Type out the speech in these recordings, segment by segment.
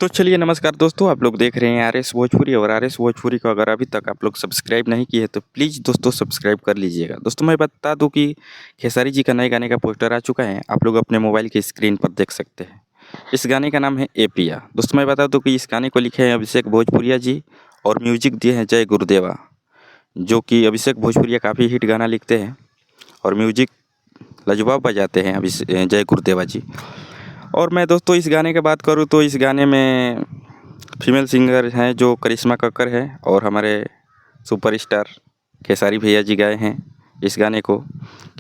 तो चलिए नमस्कार दोस्तों, आप लोग देख रहे हैं आर एस भोजपुरी। और आर एस भोजपुरी को अगर अभी तक आप लोग सब्सक्राइब नहीं किए तो प्लीज़ दोस्तों सब्सक्राइब कर लीजिएगा। दोस्तों मैं बता दूं कि खेसारी जी का नए गाने का पोस्टर आ चुका है, आप लोग अपने मोबाइल की स्क्रीन पर देख सकते हैं। इस गाने का नाम है ए पिया। दोस्तों मैं बता दूं कि इस गाने को लिखे हैं अभिषेक भोजपुरिया जी और म्यूजिक दिए हैं जय गुरुदेवा, जो कि अभिषेक भोजपुरिया काफ़ी हिट गाना लिखते हैं और म्यूजिक लाजवाब बजाते हैं जय गुरुदेवा जी। और मैं दोस्तों इस गाने की बात करूँ तो इस गाने में फीमेल सिंगर हैं जो करिश्मा कक्कर है और हमारे सुपरस्टार खेसारी भैया जी गाए हैं इस गाने को।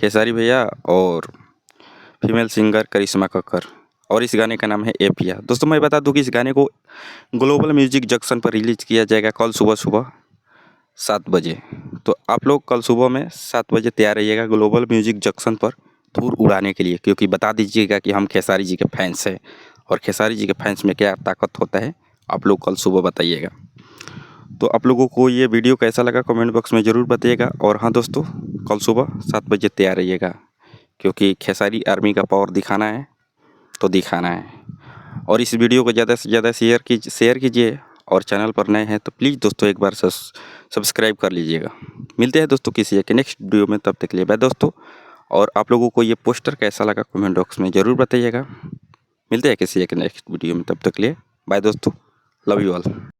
खेसारी भैया और फीमेल सिंगर करिश्मा कक्कर, और इस गाने का नाम है ए पिया। दोस्तों मैं बता दूं कि इस गाने को ग्लोबल म्यूजिक जंक्शन पर रिलीज किया जाएगा कल सुबह सुबह 7 बजे। तो आप लोग कल सुबह में 7 बजे तैयार रहिएगा ग्लोबल म्यूजिक जंक्शन पर धूल उड़ाने के लिए, क्योंकि बता दीजिएगा कि हम खेसारी जी के फैंस हैं और खेसारी जी के फैंस में क्या ताकत होता है आप लोग कल सुबह बताइएगा। तो आप लोगों को ये वीडियो कैसा लगा कमेंट बॉक्स में ज़रूर बताइएगा। और हाँ दोस्तों, कल सुबह 7 बजे तैयार रहिएगा, क्योंकि खेसारी आर्मी का पावर दिखाना है तो दिखाना है। और इस वीडियो को ज़्यादा से ज़्यादा शेयर कीजिए, और चैनल पर नए हैं तो प्लीज़ दोस्तों एक बार सब्सक्राइब कर लीजिएगा। मिलते हैं दोस्तों किसी एक नेक्स्ट वीडियो में, तब तक के लिए बाय दोस्तों। और आप लोगों को ये पोस्टर कैसा लगा कमेंट बॉक्स में ज़रूर बताइएगा। मिलते हैं किसी एक नेक्स्ट वीडियो में, तब तक के लिए बाय दोस्तों। Love you all.